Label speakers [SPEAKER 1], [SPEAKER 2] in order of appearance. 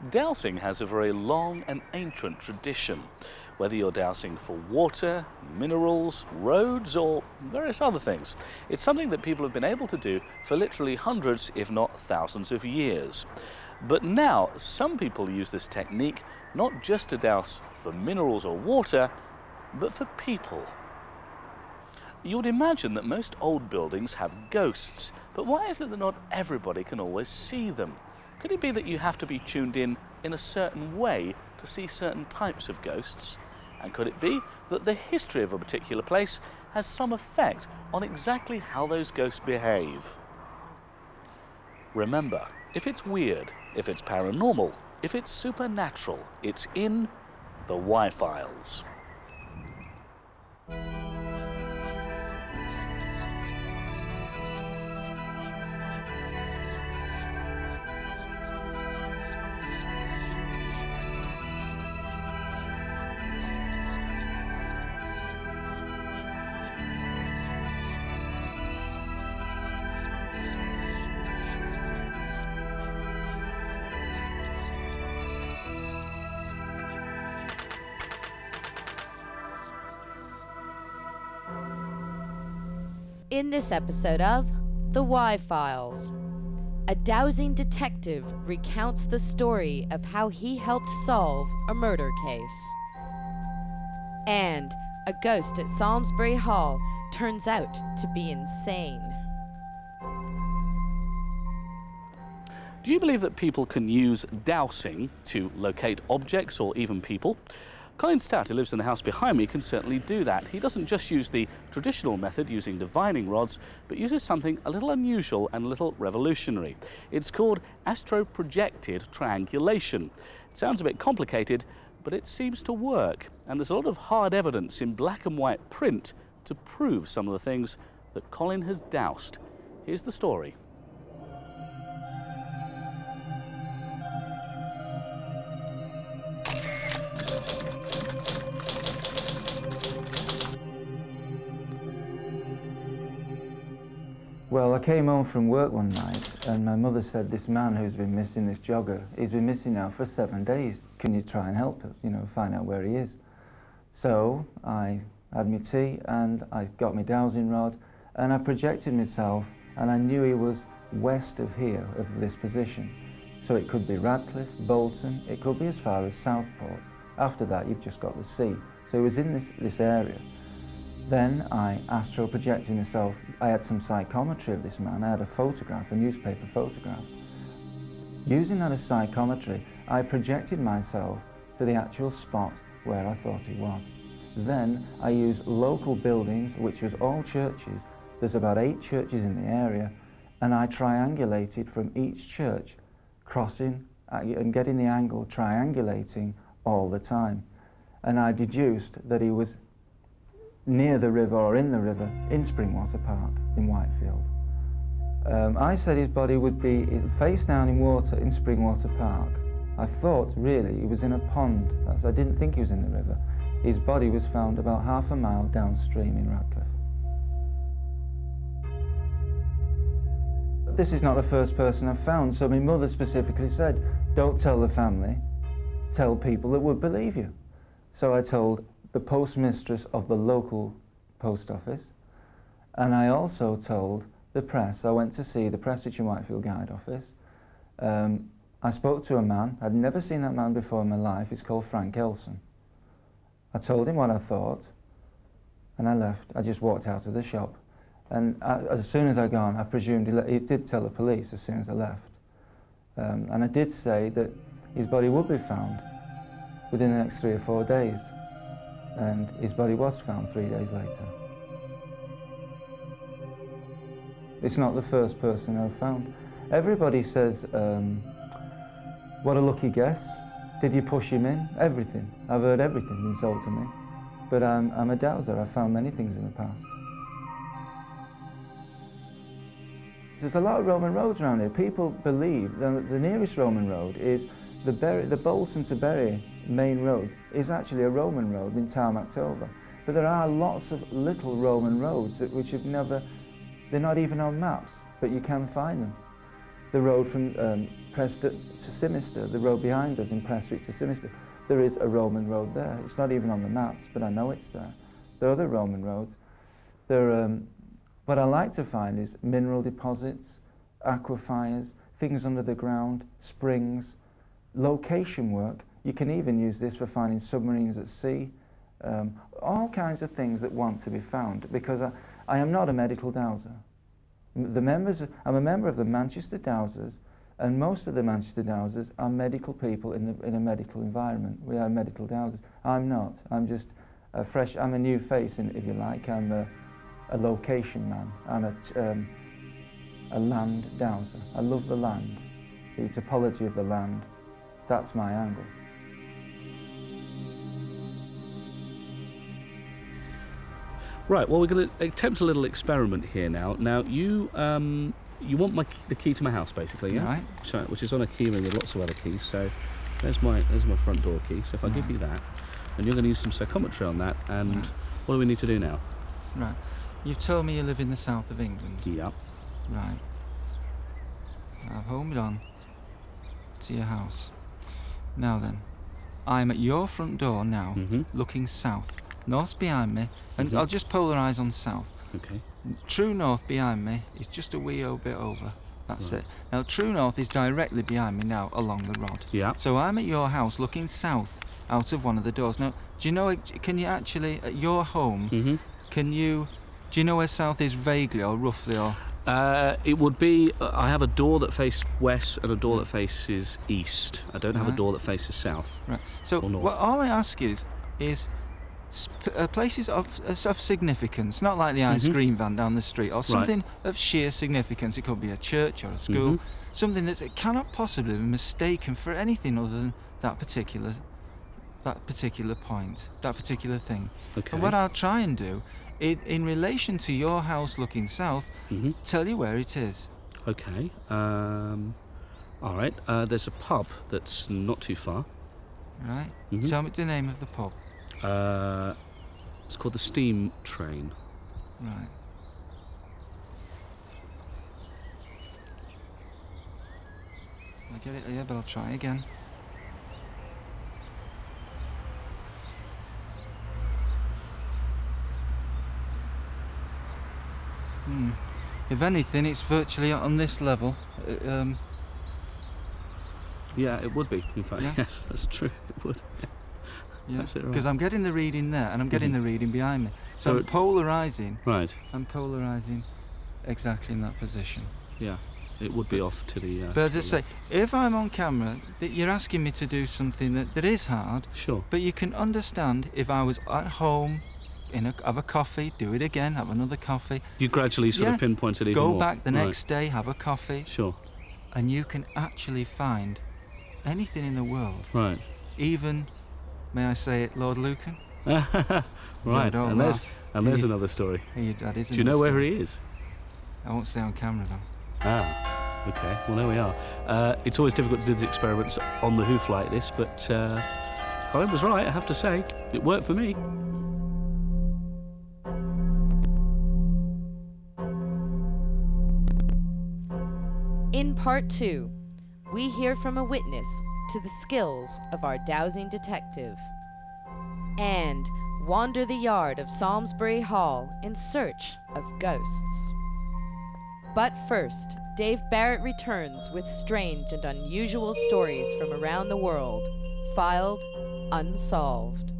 [SPEAKER 1] Dowsing has a very long and ancient tradition. Whether you're dowsing for water, minerals, roads, or various other things, it's something that people have been able to do for literally hundreds, if not thousands of years. But now, some people use this technique not just to douse for minerals or water, but for people. You would imagine that most old buildings have ghosts, but why is it that not everybody can always see them? Could it be that you have to be tuned in a certain way to see certain types of ghosts? And could it be that the history of a particular place has some effect on exactly how those ghosts behave? Remember, if it's weird, if it's paranormal, if it's supernatural, it's in the Y-Files.
[SPEAKER 2] In this episode of The Y-Files, a dowsing detective recounts the story of how he helped solve a murder case. And a ghost at Salisbury Hall turns out to be insane.
[SPEAKER 1] Do you believe that people can use dowsing to locate objects or even people? Colin Stott, who lives in the house behind me, can certainly do that. He doesn't just use the traditional method using divining rods, but uses something a little unusual and a little revolutionary. It's called astro-projected triangulation. It sounds a bit complicated, but it seems to work. And there's a lot of hard evidence in black and white print to prove some of the things that Colin has doused. Here's the story.
[SPEAKER 3] Well, I came home from work one night and my mother said, this man who's been missing, this jogger, he's been missing now for 7 days. Can you try and help us, find out where he is? So I had my tea and I got my dowsing rod and I projected myself and I knew he was west of here, of this position. So it could be Radcliffe, Bolton, it could be as far as Southport. After that, you've just got the sea. So he was in this area. Then I astro-projected myself. I had some psychometry of this man. I had a photograph, a newspaper photograph. Using that as psychometry, I projected myself to the actual spot where I thought he was. Then I used local buildings, which was all churches. There's about 8 churches in the area, and I triangulated from each church, crossing and getting the angle, triangulating all the time. And I deduced that he was near the river or in the river in Springwater Park in Whitefield. I said his body would be face down in water in Springwater Park. I thought really he was in a pond. I didn't think he was in the river. His body was found about half a mile downstream in Radcliffe. This is not the first person I've found, so my mother specifically said, don't tell the family, tell people that would believe you. So I told the postmistress of the local post office, and I also told the press. I went to see the Prestwich and Whitefield Guide Office. I spoke to a man. I'd never seen that man before in my life. He's called Frank Elson. I told him what I thought, and I left. I just walked out of the shop. And as soon as I gone, I presumed he did tell the police as soon as I left. And I did say that his body would be found within the next 3 or 4 days. And his body was found 3 days later. It's not the first person I've found. Everybody says, what a lucky guess. Did you push him in? Everything. I've heard everything being sold to me. But I'm a dowser. I've found many things in the past. There's a lot of Roman roads around here. People believe that the nearest Roman road is the Bolton to Bury main road is actually a Roman road in tarmacked over. But there are lots of little Roman roads which have never, they're not even on maps, but you can find them. the road from Preston to Simister, the road behind us in Prestwich to Simister, there is a Roman road there. It's not even on the maps, but I know it's there. There are other Roman roads. What I like to find is mineral deposits, aquifers, things under the ground, springs, location work. You can even use this for finding submarines at sea, all kinds of things that want to be found, because I am not a medical dowser. I'm a member of the Manchester Dowsers, and most of the Manchester Dowsers are medical people in a medical environment. We are medical dowsers. I'm not. I'm just I'm a new face, if you like. I'm a location man. I'm a land dowser. I love the land, the topology of the land. That's my angle.
[SPEAKER 1] Right, well, we're going to attempt a little experiment here now. Now, you want the key to my house, basically, yeah?
[SPEAKER 3] Right.
[SPEAKER 1] So, which is on a key ring with lots of other keys. So there's my front door key. So if I give you that, and you're going to use some psychometry on that, and what do we need to do now?
[SPEAKER 3] Right. You've told me you live in the south of England.
[SPEAKER 1] Yep.
[SPEAKER 3] Right. I've homed on to your house. Now then, I'm at your front door now, looking south. North's behind me, and I'll just polarise on south.
[SPEAKER 1] Okay.
[SPEAKER 3] True north behind me is just a wee old bit over. That's it. Now, true north is directly behind me now along the rod.
[SPEAKER 1] Yeah.
[SPEAKER 3] So I'm at your house looking south out of one of the doors. Now, do you know, can you actually, at your home, do you know where south is vaguely or roughly or?
[SPEAKER 1] It would be, I have a door that faces west and a door that faces east. I don't have a door that faces south.
[SPEAKER 3] Right. So all I ask is places of significance, not like the ice cream van down the street, or something of sheer significance. It could be a church or a school, something that cannot possibly be mistaken for anything other than that particular point, that particular thing.
[SPEAKER 1] Okay.
[SPEAKER 3] And what I'll try and do, in relation to your house looking south, tell you where it is.
[SPEAKER 1] Okay. All right. There's a pub that's not too far.
[SPEAKER 3] Right. Tell me the name of the pub.
[SPEAKER 1] It's called the Steam Train.
[SPEAKER 3] Right. I get it, yeah, but I'll try again. If anything, it's virtually on this level.
[SPEAKER 1] Yeah, it would be. In fact,
[SPEAKER 3] Yeah.
[SPEAKER 1] yes, that's true. It would.
[SPEAKER 3] Yeah,
[SPEAKER 1] Absolutely
[SPEAKER 3] because
[SPEAKER 1] right.
[SPEAKER 3] I'm getting the reading there, and I'm getting the reading behind me. So I'm polarising.
[SPEAKER 1] Right.
[SPEAKER 3] I'm polarising exactly in that position.
[SPEAKER 1] Yeah, it would be off to the.
[SPEAKER 3] But as I say, if I'm on camera, you're asking me to do something that is hard.
[SPEAKER 1] Sure.
[SPEAKER 3] But you can understand if I was at home, have a coffee, do it again, have another coffee.
[SPEAKER 1] You gradually sort of pinpoint it even more.
[SPEAKER 3] Go back the next day, have a coffee.
[SPEAKER 1] Sure.
[SPEAKER 3] And you can actually find anything in the world.
[SPEAKER 1] Right.
[SPEAKER 3] Even, may I say it, Lord Lucan?
[SPEAKER 1] Right. And there's another story.
[SPEAKER 3] That is.
[SPEAKER 1] Do you know where he is?
[SPEAKER 3] I won't say on camera though.
[SPEAKER 1] Ah. Okay. Well, there we are. It's always difficult to do these experiments on the hoof like this, but Colin was right. I have to say, it worked for me.
[SPEAKER 2] In part 2, we hear from a witness to the skills of our dowsing detective and wander the yard of Salisbury Hall in search of ghosts. But first, Dave Barrett returns with strange and unusual stories from around the world, filed unsolved.